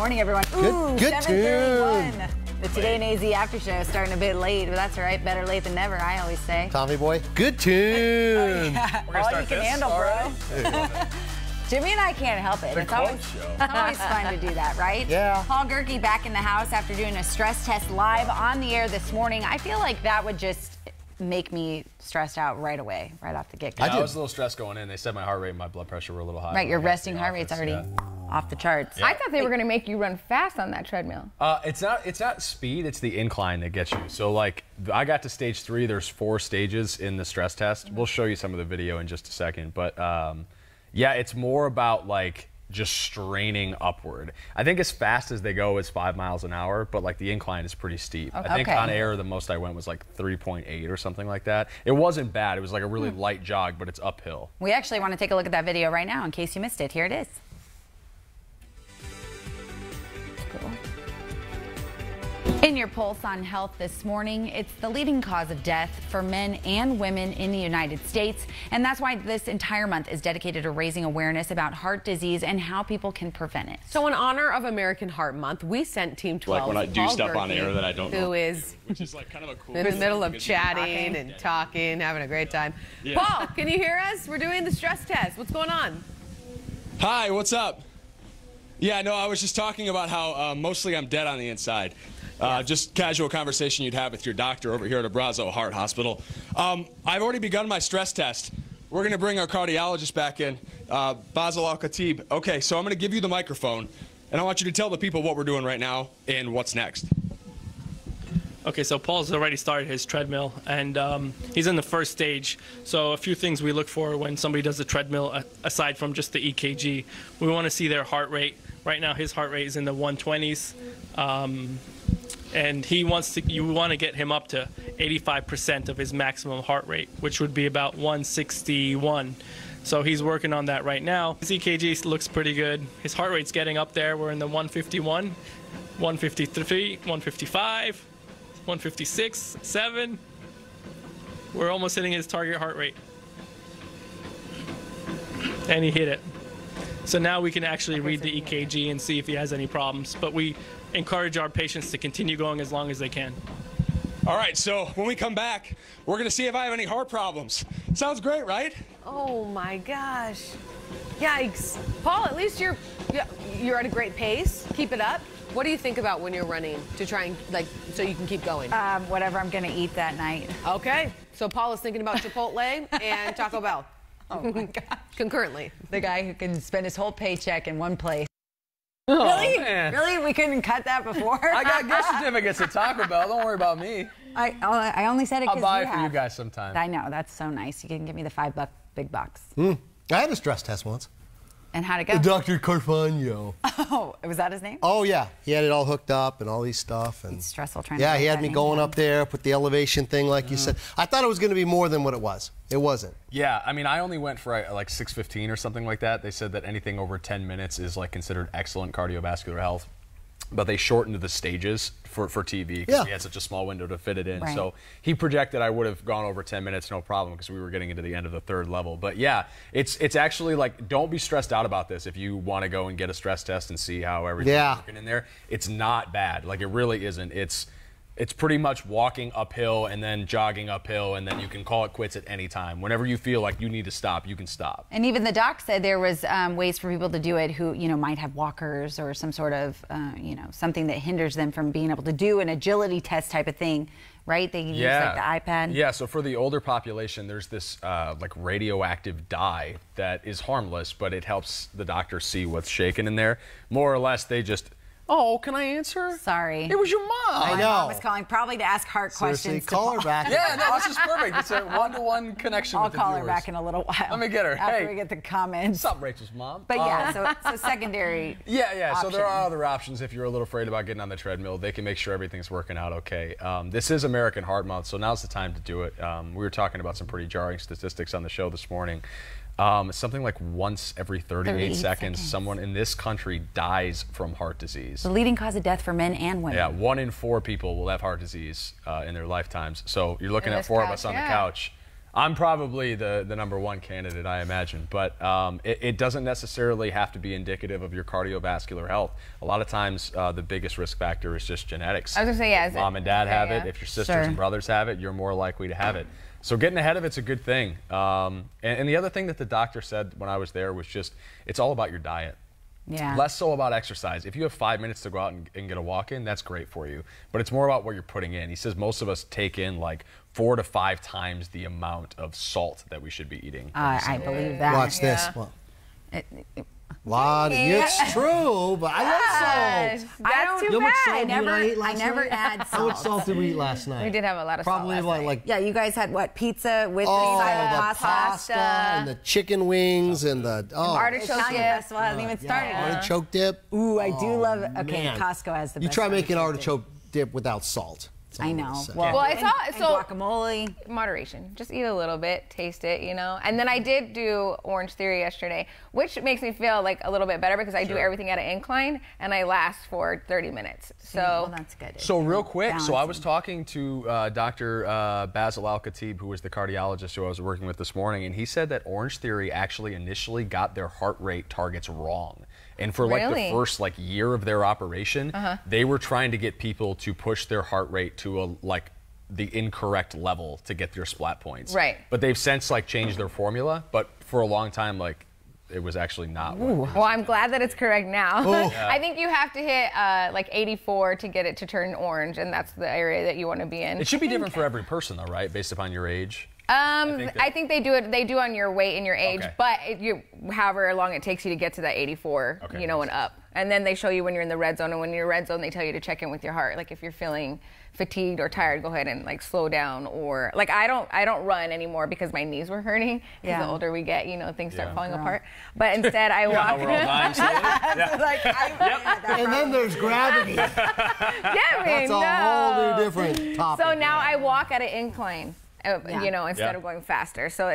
morning, everyone. Ooh, good 7:31. The Today in AZ after show is starting a bit late, but that's all right. Better late than never, I always say. Tommy boy, good tune. Yeah. All you can handle, bro. Jimmy and I can't help it. It's always fun to do that, right? Yeah. Paul Gerke back in the house after doing a stress test live on the air this morning. I feel like that would just make me stressed out right away, right off the get-go. I was a little stressed going in. They said my heart rate and my blood pressure were a little high. Right, your resting heart rate's already off the charts. Yeah. I thought they were going to make you run fast on that treadmill. It's not speed, it's the incline that gets you. So like I got to stage 3, there's 4 stages in the stress test. We'll show you some of the video in just a second, but yeah, it's more about like just straining upward. I think as fast as they go is 5 miles an hour, but like the incline is pretty steep. I think on air the most I went was like 3.8 or something like that. It wasn't bad. It was like a really light jog, but it's uphill. We actually want to take a look at that video right now in case you missed it. Here it is. In your Pulse on Health this morning, it's the leading cause of death for men and women in the United States. And that's why this entire month is dedicated to raising awareness about heart disease and how people can prevent it. So in honor of American Heart Month, we sent Team 12. Like when I do stuff on air that I don't know. Who is which is like kind of a cool in the middle of chatting and talking, having a great time. Yeah. Paul, can you hear us? We're doing the stress test. What's going on? Hi, what's up? Yeah, no, I was just talking about how mostly I'm dead on the inside. Just casual conversation you'd have with your doctor over here at Abrazo Heart Hospital. I've already begun my stress test. We're going to bring our cardiologist back in, Basil Al-Khatib. Okay, so I'm going to give you the microphone, and I want you to tell the people what we're doing right now and what's next. Okay, so Paul's already started his treadmill, and he's in the first stage. So a few things we look for when somebody does the treadmill, aside from just the EKG. We want to see their heart rate. Right now, his heart rate is in the 120s. And you want to get him up to 85% of his maximum heart rate, which would be about 161. So he's working on that right now. His EKG looks pretty good. His heart rate's getting up there. We're in the 151, 153, 155, 156, 7. We're almost hitting his target heart rate. And he hit it. So now we can actually read the EKG and see if he has any problems. But we encourage our patients to continue going as long as they can. All right, so when we come back, we're going to see if I have any heart problems. Sounds great, right? Oh my gosh. Yikes. Paul, at least you're at a great pace. Keep it up. What do you think about when you're running to try and, like, so you can keep going? Whatever I'm going to eat that night. Okay. So Paul is thinking about Chipotle and Taco Bell. Oh my gosh. Concurrently. The guy who can spend his whole paycheck in one place. Oh, really? Man. Really? We couldn't cut that before? I got gift certificates at Taco Bell. Don't worry about me. I only said it because I'll buy it for you guys sometime. I know. That's so nice. You can give me the $5 big box. I had a stress test once. And how'd it go? Dr. Carfagno. Oh, was that his name? Oh, yeah. He had it all hooked up and all these stuff. And it's stressful trying to get he had that me name going down. up there, put the elevation thing like you said. I thought it was going to be more than what it was. It wasn't. Yeah, I mean, I only went for like 6:15 or something like that. They said that anything over 10 minutes is like considered excellent cardiovascular health. But they shortened the stages for TV because he had such a small window to fit it in. Right. So he projected I would have gone over 10 minutes, no problem, because we were getting into the end of the 3rd level. But yeah, it's actually like, don't be stressed out about this if you want to go and get a stress test and see how everything's working in there. It's not bad. Like, it really isn't. It's pretty much walking uphill and then jogging uphill, and then you can call it quits at any time. Whenever you feel like you need to stop, you can stop. And even the doc said there was ways for people to do it who, might have walkers or some sort of, something that hinders them from being able to do an agility test type of thing, right? They can use like the iPad. Yeah, so for the older population, there's this like radioactive dye that is harmless, but it helps the doctor see what's shaking in there. More or less, they just... Oh, can I answer? Sorry. It was your mom. I know. My mom was calling probably to ask heart questions. Call her back. Yeah, no, this is perfect. It's a one-to-one connection with the viewers. I'll call her back in a little while. Let me get her. After Hey. we get the comments. What's up, Rachel's mom? But yeah, so secondary Yeah, so there are option. other options if you're a little afraid about getting on the treadmill. They can make sure everything's working out okay. This is American Heart Month, so now's the time to do it. We were talking about some pretty jarring statistics on the show this morning. Something like once every 38 seconds, someone in this country dies from heart disease. The leading cause of death for men and women. Yeah, 1 in 4 people will have heart disease in their lifetimes. So you're looking at 4 of us on the couch. I'm probably the number one candidate, I imagine, but it doesn't necessarily have to be indicative of your cardiovascular health. A lot of times, the biggest risk factor is just genetics. I was gonna say, yeah. If Mom and dad have it. If your sisters and brothers have it, you're more likely to have it. So getting ahead of it's a good thing. And the other thing that the doctor said when I was there was just, it's all about your diet. Yeah. Less so about exercise. If you have 5 minutes to go out and get a walk in, that's great for you. But it's more about what you're putting in. He says most of us take in like 4 to 5 times the amount of salt that we should be eating. I believe that. Watch this. Well, it's true, but I love salt. That's too You know how much bad. salt you and I ate last I never night? add How much salt. salt did we eat last night? We did have a lot of Probably salt last night. like Yeah, you guys had what? Pizza with the pasta. pasta and the chicken wings and the artichoke Italian dip. festival hasn't even started. artichoke dip. Ooh, I do love it. Okay, man. Costco has the You best try making artichoke artichoke dip without salt. That's all I I'm know. gonna say. Well, it's all and so guacamole. moderation. Just eat a little bit, taste it, you know. And then I did do Orange Theory yesterday, which makes me feel like a little bit better because I do everything at an incline and I last for 30 minutes. So Well, that's good. So real quick, so I was Balancing. talking to Dr. Basil Al-Khatib, who was the cardiologist who I was working with this morning, and he said that Orange Theory actually initially got their heart rate targets wrong. And for like Really? the first like year of their operation, they were trying to get people to push their heart rate to a like the incorrect level to get their splat points. Right. But they've since like changed their formula, but for a long time like it was actually not. well, I'm glad that it's correct now. I think you have to hit like 84 to get it to turn orange, and that's the area that you want to be in. It should be different for every person though, right? Based upon your age. I think they do it. They do on your weight and your age, Okay. but however long it takes you to get to that 84, Okay, you know, nice. and up. And then they show you when you're in the red zone, and when you're in the red zone, they tell you to check in with your heart. Like if you're feeling fatigued or tired, go ahead and like slow down. Or like I don't run anymore because my knees were hurting. Because Yeah. the older we get, you know, things start Yeah. falling Girl. apart. But instead, I walk. We're all dying slowly. And then there's gravity. Yeah, That's a whole new different topic. So now I walk at an incline. You know, instead Yeah. of going faster. So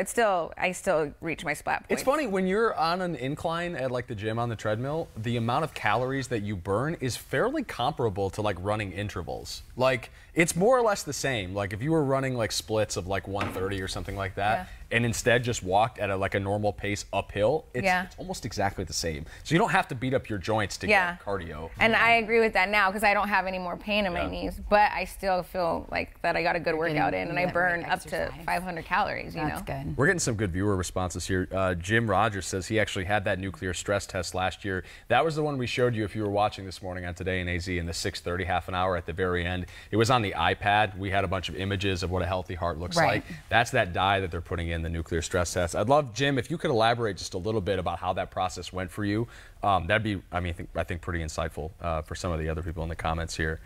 I still reach my splat point. It's funny when you're on an incline at like the gym on the treadmill, the amount of calories that you burn is fairly comparable to like running intervals. Like it's more or less the same. Like if you were running like splits of like 130 or something like that, and instead just walked at like a normal pace uphill, it's almost exactly the same. So you don't have to beat up your joints to get cardio. And I agree with that now because I don't have any more pain in my Yeah. knees, but I still feel like that I got a good workout in, and I that burn great up to exercise. 500 calories. You That's know. good. We're getting some good viewer responses here. Jim Rogers says he actually had that nuclear stress test last year. That was the one we showed you if you were watching this morning on Today in AZ in the 6:30 half an hour at the very end. It was on the iPad. We had a bunch of images of what a healthy heart looks Right. like. That's that dye that they're putting in the nuclear stress test. I'd love, Jim, if you could elaborate just a little bit about how that process went for you. That'd be, I think pretty insightful for some of the other people in the comments here.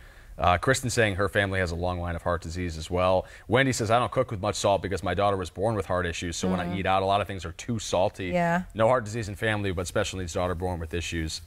Kristen saying her family has a long line of heart disease as well. Wendy says, I don't cook with much salt because my daughter was born with heart issues, so when I eat out, a lot of things are too salty. Yeah. No heart disease in family, but special needs daughter born with issues.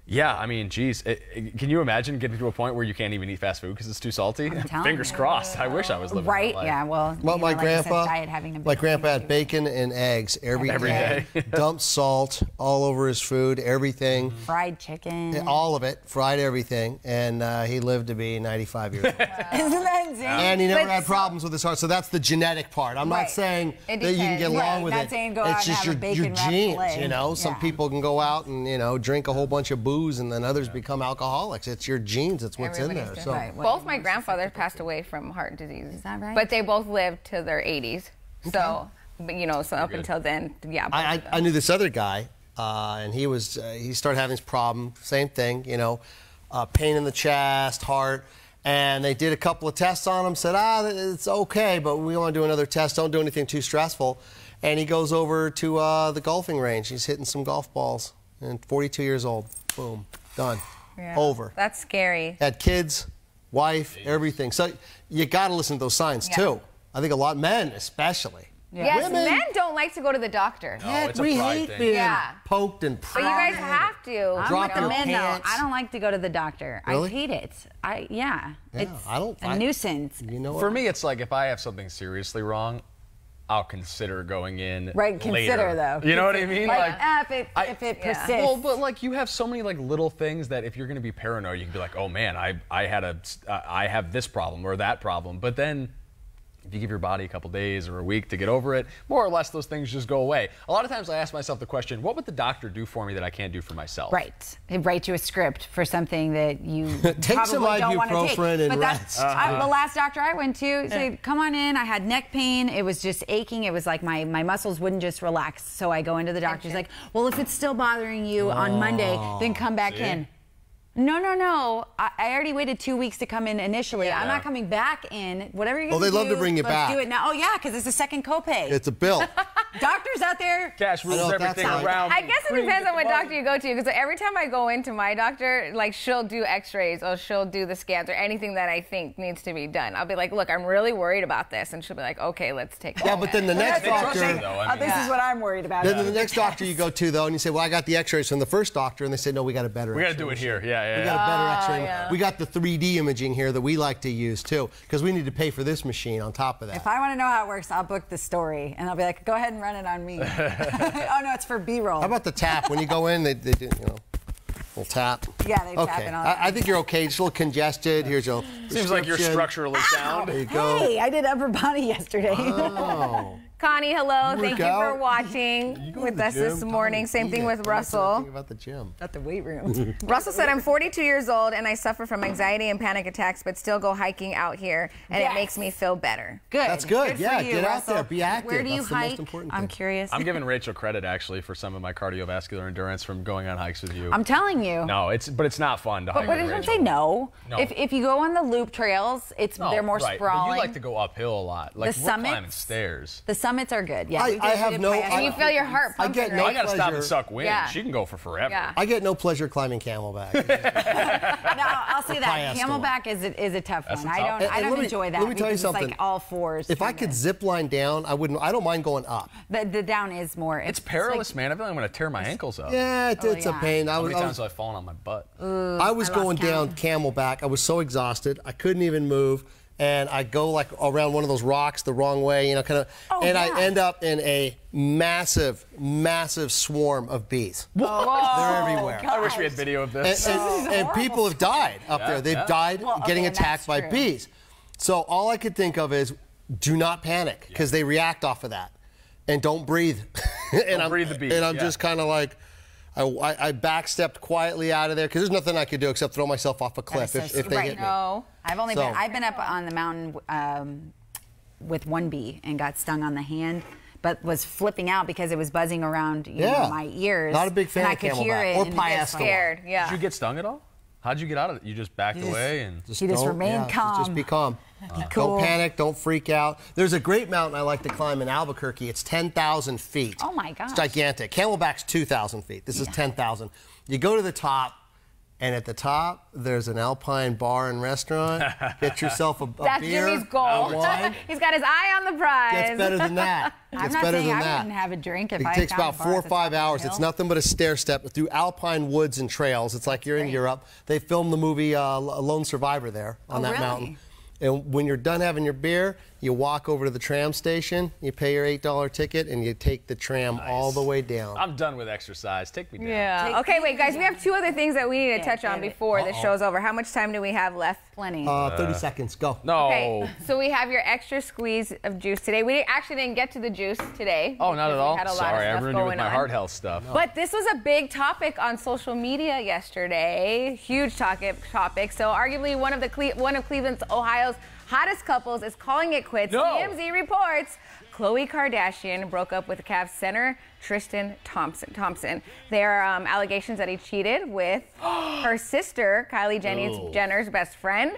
Yeah, I mean, geez, can you imagine getting to a point where you can't even eat fast food because it's too salty? telling Fingers you. crossed. I wish I was living Right? that life. Yeah. Well, Well, you my know, like I said, grandpa, diet having a my big grandpa thing had too. bacon and eggs every Every day. Dumped salt all over his food, everything, Fried chicken. all of it, fried everything, and he lived to be 95 years old. Isn't that insane? And he never But had so- problems with his heart. So that's the genetic part. I'm not Right. saying It that you can get depends. along Right, with not it. saying go out It's and just have a your bacon wrapped genes, fillet. you know. Some Yeah. people can go out and, you know, drink a whole bunch of booze and then others become alcoholics. It's your genes. It's what's in there. Everybody's So different. Right. Both my grandfathers passed away from heart disease. Is that right? But they both lived to their 80s. So, but, you know, so up until then, yeah. both of I them. knew this other guy, and he started having this problem. Same thing, you know, pain in the chest, heart. And they did a couple of tests on him, said, it's okay, but we want to do another test. Don't do anything too stressful. And he goes over to the golfing range. He's hitting some golf balls. And 42 years old. Boom. Done. Yeah. Over. That's scary. Had kids, wife, everything. So you got to listen to those signs, Yeah. too. I think a lot, men especially. Yes, Women- men don't like to go to the doctor. Oh, it's a we pride hate thing. being Yeah. poked and But you guys have to. I'm Drop with the your men though. pants. I don't like to go to the doctor. Really? I hate it. It's I don't. a nuisance. You know what? For me, it's like if I have something seriously wrong, I'll consider going in. Right, consider, later. though. You know what I mean? Like, if it persists. Well, but like you have so many like little things that if you're going to be paranoid, you can be like, oh man, I have this problem or that problem. But then if you give your body a couple days or a week to get over it, more or less those things just go away. A lot of times I ask myself the question, what would the doctor do for me that I can't do for myself? Right. They write you a script for something that you Take some probably don't want to take. ibuprofen and But that's rest. the last doctor I went to said, come on in. I had neck pain. It was just aching. It was like my muscles wouldn't just relax. So I go into the doctor. He's like, well, if it's still bothering you on Monday, then come back in. No. I already waited 2 weeks to come in initially. I'm not coming back in. Whatever you're going to do, they'd love to bring you let's back. do it now. Oh, yeah, because it's a second copay. It's a bill. Doctors out there. Cash rules what everything that's like. around. I guess it depends on what doctor you go to, because every time I go into my doctor, like, she'll do x-rays or she'll do the scans or anything that I think needs to be done. I'll be like, look, I'm really worried about this. And she'll be like, okay, let's take Yeah, but then the next doctor, This is what I'm worried about. then the next doctor you go to, though, and you say, well, I got the x-rays from the first doctor, and they say, no, we got a better We got to x-ray do it machine. here. Yeah. We got a better x-ray. yeah. We got the 3D imaging here that we like to use, too, because we need to pay for this machine on top of that. If I want to know how it works, I'll book the story, and I'll be like, go ahead and run it on me. Oh, no, it's for B-roll. How about the tap? When you go in, they do, little tap. Yeah, they tap Okay, and all I think you're okay. Just a little congested. Here's your Seems like you're prescription. structurally sound. There you go. Hey, I did upper body yesterday. Oh. Connie, hello. You Thank work you for out? watching You go to with the us this gym? morning. Same Eat thing it. with I'm not Russell. thinking about the gym. At the weight room. Russell said, I'm 42 years old and I suffer from anxiety and panic attacks, but still go hiking out here, and it makes me feel better. Good. That's good. for Yeah, you, get out Russell. there. Be active. Where do you That's the most hike? important I'm thing. curious. I'm giving Rachel credit actually for some of my cardiovascular endurance from going on hikes with you. I'm telling you. No, but it's not fun to hike But with it doesn't Rachel. say no. No. If you go on the loop trails, they're more right. But sprawling. you like to go uphill a lot. Like The we're climbing summits? stairs. The summits are good. Yeah, I we did have it no- by- And you feel your heart I pumping, get no- I right? got to stop and pleasure. suck wind. Yeah. She can go for forever. Yeah. I get no pleasure climbing Camelback. No, I'll say that Highest one. Camelback is a tough That's one. a I tough- don't And let me- enjoy that. let me tell you because something. It's like all fours. If I could zip line down, I wouldn't. I don't mind going up. the down is more. It's perilous, man. I feel like I'm going to tear my ankles up. Yeah, it's a yeah. pain. How many times have I fallen on my butt? I was going down Camelback. I was so exhausted. I couldn't even move. And I go like around one of those rocks the wrong way, kind of. And I end up in a massive, massive swarm of bees. They're everywhere. I wish we had video of this. And people have died up there. They've died getting okay, attacked by that's true. bees. So all I could think of is do not panic because they react off of that. And don't breathe. And breathe the bees, And I'm yeah. just kind of like, I backstepped quietly out of there because there's nothing I could do except throw myself off a cliff That is so if they scary. hit me. No. I've been up on the mountain with one bee and got stung on the hand, but was flipping out because it was buzzing around my ears. Not a big fan and of I could hear Camelback it or and get Piasco. Scared, yeah. Did you get stung at all? How'd you get out of it? You just backed away and. He just remained calm. Just be calm. cool. Don't panic. Don't freak out. There's a great mountain I like to climb in Albuquerque. It's 10,000 feet. Oh, my gosh. It's gigantic. Camelback's 2,000 feet. This is 10,000. You go to the top, and at the top, there's an Alpine bar and restaurant. Get yourself a That's beer, Jimmy's goal. a wine. He's got his eye on the prize. Gets better than that. I'm Gets not better saying than I that. wouldn't have a drink if It I takes found about a bar 4 or at the 5 top of the hours. hill. It's nothing but a stair step through alpine woods and trails. It's like you're in Europe. They filmed the movie Lone Survivor there on that really? mountain. And when you're done having your beer, you walk over to the tram station, you pay your $8 ticket, and you take the tram all the way down. I'm done with exercise. Take me down. Yeah. Okay, wait, guys. We have two other things that we need to touch on before the show's over. How much time do we have left? Plenty. 30 seconds, go. No. Okay, so we have your extra squeeze of juice today. We actually didn't get to the juice today. Oh, not at because all. We had a lot Sorry, of I stuff ruined you with going my on. heart health stuff. But this was a big topic on social media yesterday. Huge topic. So arguably one of Cleveland's, Ohio's hottest couples is calling it quits. No. TMZ reports Khloe Kardashian broke up with Cavs center Tristan Thompson. There are allegations that he cheated with her sister, Kylie Jenner's best friend.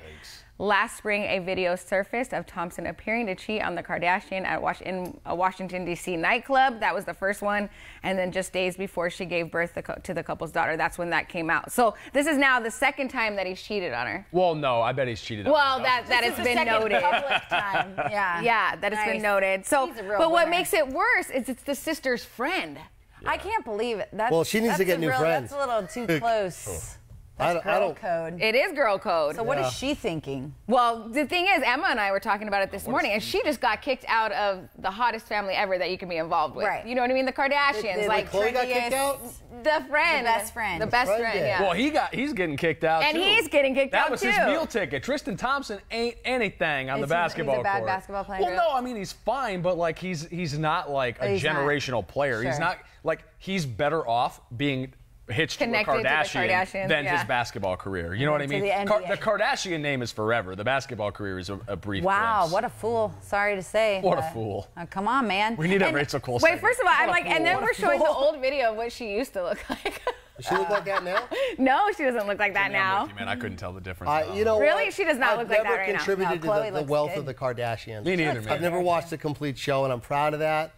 Last spring, a video surfaced of Thompson appearing to cheat on the Kardashian in a Washington, D.C. nightclub. That was the first one. And then just days before she gave birth to the couple's daughter, that's when that came out. So this is now the second time that he's cheated on her. Well, no, I bet he's cheated on Well, her. that has been noted. Public time. Yeah. Yeah, that has been Nice. noted. So, He's a real but what winner. makes it worse is it's the sister's friend. I can't believe it. That's, Well, she needs to that's get a new real- friends. That's a little too close. I don't. Code. It is girl code. So what is she thinking? Well, the thing is, Emma and I were talking about it this morning, and she just got kicked out of the hottest family ever that you can be involved with. Right. You know what I mean? The Kardashians, Like Khloe got kicked out? the friend, The best friend. the best Friend, friend. yeah. Yeah. Well, he's getting kicked out And too. he's getting kicked that out, was his too. meal ticket. Tristan Thompson ain't anything on the He's basketball a bad court. basketball player. Well, no, I mean he's fine, but like he's not like a He's not. generational player. He's Sure. not like he's better off being hitched Connected to to a the Kardashian Kardashians, than yeah. his basketball career. You know what I To mean? the NBA. The Kardashian name is forever. The basketball career is a brief Wow, glimpse. what a fool. Sorry to say. What a but- fool. Come on, man. We need a And- Rachel Cole Wait, segment. first of all, I'm What a like, and fool. then What a we're showing fool. the old video of what she used to look like. Does she look like that now? No, she doesn't look like that I'm now. with you, man. I couldn't tell the difference. at all. You know Really? what? She does not I've look like that never right now. contributed No, Khloe to the looks wealth good. of the Kardashians. Me neither, man. I've never watched a complete show, and I'm proud of that.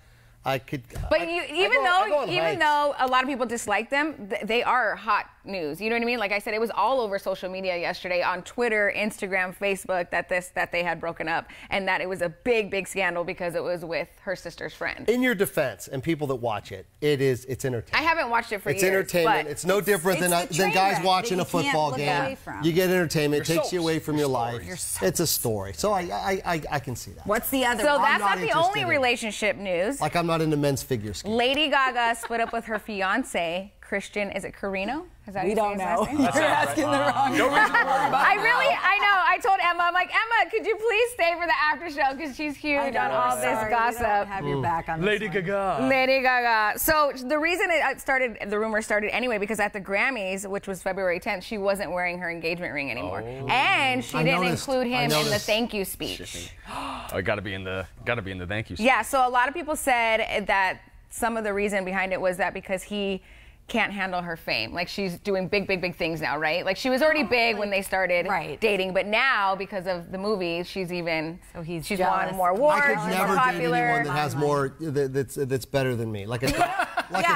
I could. But I even go on hikes. though a lot of people dislike them, they are hot news. You know what I mean? Like I said, it was all over social media yesterday, on Twitter, Instagram, Facebook, that they had broken up, and that it was a big scandal because it was with her sister's friend. In your defense, and people that watch it, it's entertaining. I haven't watched it for It's years. entertainment. but It's no different it's than the train guys wreck watching that a you can't football look game. away from. You get entertainment. It Your takes you soaps. away from your life. Your soaps. It's a story. So I can see that. What's the other So one? that's not not the interested only in it. relationship news. Like I'm not into men's figure skating. Lady Gaga split up with her fiance, Christian. Is it Carino? Is that how We you say don't his know. last name? You're asking the wrong. No reason to worry about it. I know. I told Emma, I'm like, Emma, could you please stay for the after show because she's huge on all this Sorry, we gossip. don't have your back on this Lady one. Gaga. Lady Gaga. So the reason the rumor started anyway, because at the Grammys, which was February 10th, she wasn't wearing her engagement ring anymore, and she I didn't noticed. include I him in the noticed. thank you speech. Oh, it gotta be in the thank you. Yeah. So a lot of people said that some of the reason behind it was that because he can't handle her fame. Like she's doing big things now, right? Like she was already big when they started dating, but now because of the movie, she's he's she's jealous. won more awards, I could she's never more date popular. anyone that has more that's better than me. Like a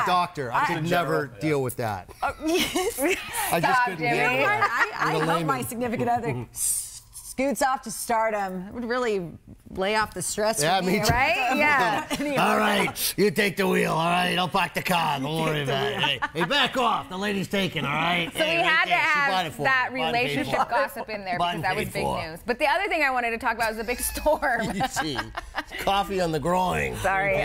doctor. I could never deal with that. I just Stop, couldn't Jimmy. handle that. I With a hope layman. my significant other scoots off to stardom. It would really lay off the stress. Yeah, from me me, too. Right? Yeah. All right, you take the wheel. All right, I'll park the car. Don't worry about it. Hey, back off. The lady's taking. All right. So we had to have that relationship gossip. gossip in there because that was big for. news. But the other thing I wanted to talk about was the big storm. You see, coffee on the groin. Sorry.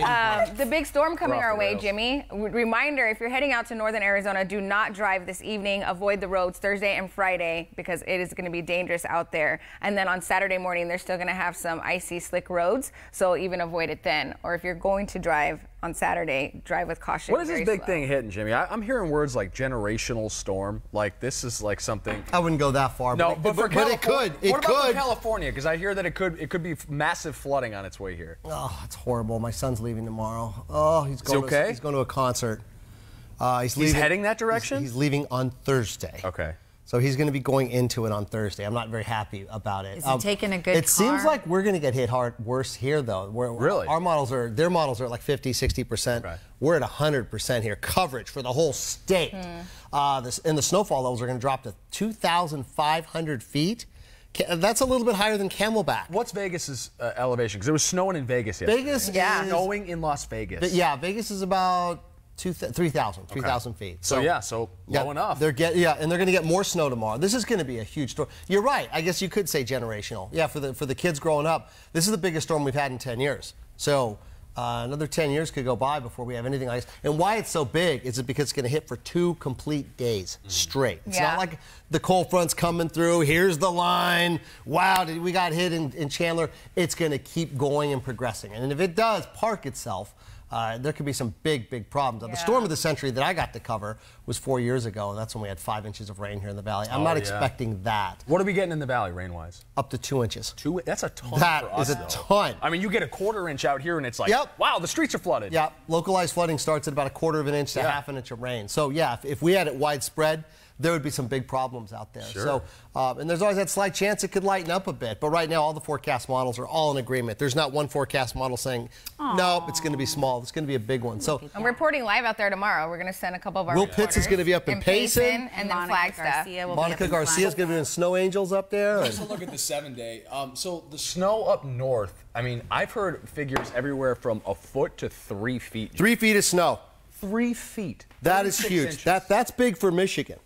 The big storm coming We're off our the way, rails. Jimmy. Reminder, if you're heading out to northern Arizona, do not drive this evening. Avoid the roads Thursday and Friday because it is going to be dangerous out there. And then on Saturday morning, they're still going to have some icy, slick roads. So even avoid it then. Or if you're going to drive on Saturday, drive with caution. What is this very big slow. thing hitting, Jimmy? I'm hearing words like generational storm. Like this is like something. I wouldn't go that far. No, but it could. It What about for could. California? Because I hear that it could be massive flooding on its way here. Oh, it's horrible. My son's leaving tomorrow. Oh, he's going. okay? He's going to a concert. He's heading that direction? He's leaving on Thursday. Okay. So he's going to be going into it on Thursday. I'm not very happy about it. Is he taking a good It seems car? like we're going to get hit worse here, though. Really? Their models are at like 50, 60%. Okay. We're at 100% here. Coverage for the whole state. And the snowfall levels are going to drop to 2,500 feet. That's a little bit higher than Camelback. What's Vegas's elevation? Because it was snowing in Vegas yesterday. Vegas Yeah. is... Snowing in Las Vegas. Yeah, Vegas is about 3,000 feet. So low enough. And they're going to get more snow tomorrow. This is going to be a huge storm. You're right. I guess you could say generational. Yeah, for the kids growing up, this is the biggest storm we've had in 10 years. So another 10 years could go by before we have anything like this. And why it's so big is because it's going to hit for 2 complete days straight. It's Yeah. not like the cold front's coming through. Here's the line. Wow, we got hit in Chandler. It's going to keep going and progressing. And if it does park itself, there could be some big problems. The storm of the century that I got to cover was 4 years ago, and that's when we had 5 inches of rain here in the valley. I'm not expecting that. What are we getting in the valley, rain-wise? Up to 2 inches. That's a ton That for us, is a though. ton. I mean, you get a quarter-inch out here, and it's like, Yep. wow, the streets are flooded. Yeah, localized flooding starts at about a quarter of an inch to half an inch of rain. So yeah, if we had it widespread, there would be some big problems out there. Sure. So, and there's always that slight chance it could lighten up a bit. But right now, all the forecast models are all in agreement. There's not one forecast model saying, nope, it's going to be small. It's going to be a big one. So I'm reporting live out there tomorrow. We're going to send a couple of our Will Pitts is reporters going to be up in Payson. and then Monica Flagstaff. Garcia will be Monica up in Garcia is going to be doing snow angels up there. Let's look at the 7-day. So the Snow up north, I mean, I've heard figures everywhere from a foot to 3 feet. 3 feet of snow. 3 feet. That is 36 huge. inches. That's big for Michigan.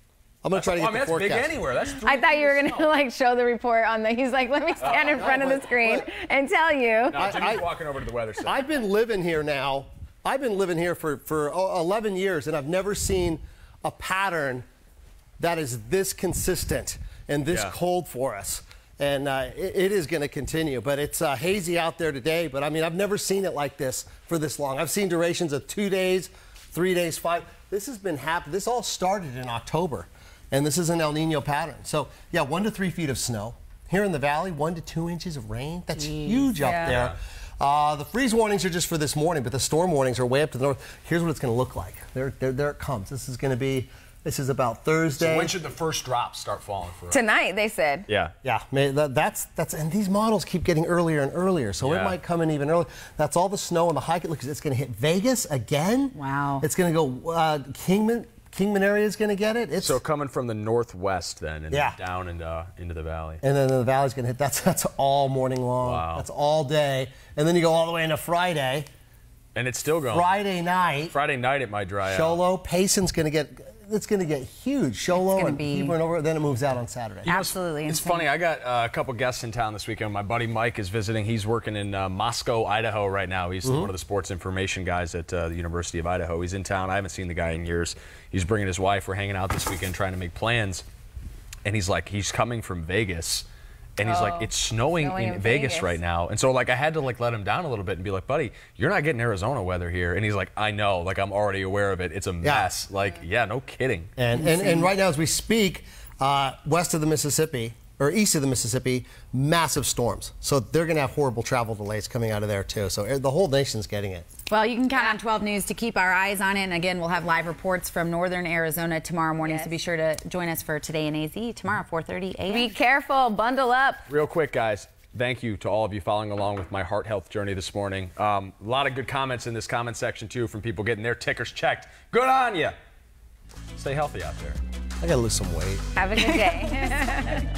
I'm going to try to get the that's forecast. big anywhere. That's I thought you were going to like show the report on the. He's like, let me stand in front of the screen and tell you. No, Jimmy's walking over to the weather center. I've been living here now. I've been living here for 11 years, and I've never seen a pattern that is this consistent and this cold for us. And it is going to continue. But it's hazy out there today. But, I mean, I've never seen it like this for this long. I've seen durations of 2 days, 3 days, 5. This has been happening. This all started in October. And this is an El Nino pattern. So, yeah, 1 to 3 feet of snow. Here in the valley, 1 to 2 inches of rain. That's huge up there. The freeze warnings are just for this morning, but the storm warnings are way up to the north. Here's what it's going to look like. There it comes. This is about Thursday. So when should the first drops start falling for us? Tonight, they said. Yeah. Yeah, that's and these models keep getting earlier and earlier, so it might come in even earlier. That's all the snow and the high. Look, it's going to hit Vegas again. Wow. It's going to go Kingman area is going to get it. So coming from the northwest then, and down into the valley. And then the valley's going to hit. That's all morning long. Wow. That's all day, and then you go all the way into Friday. And it's still going. Friday night. Friday night it might dry out. Sholo, Payson's going to get. It's going to get huge. Sholo and Hebron over. Then it moves out on Saturday. Absolutely. It's funny. I got a couple guests in town this weekend. My buddy Mike is visiting. He's working in Moscow, Idaho right now. He's one of the sports information guys at the University of Idaho. He's in town. I haven't seen the guy in years. He's bringing his wife. We're hanging out this weekend trying to make plans. And he's like, he's coming from Vegas. And he's like, it's snowing in Vegas right now. And so, like, I had to, like, let him down a little bit and be like, buddy, you're not getting Arizona weather here. And he's like, I know. Like, I'm already aware of it. It's a mess. Like, yeah, no kidding. And right now as we speak, west of the Mississippi, or east of the Mississippi, massive storms. So they're going to have horrible travel delays coming out of there, too. So the whole nation's getting it. Well, you can count on 12 News to keep our eyes on it. And again, we'll have live reports from northern Arizona tomorrow morning. So be sure to join us for Today in AZ tomorrow, 4:30 a.m. Be careful. Bundle up. Real quick, guys. Thank you to all of you following along with my heart health journey this morning. A lot of good comments in this comment section, too, from people getting their tickers checked. Good on you. Stay healthy out there. I got to lose some weight. Have a good day.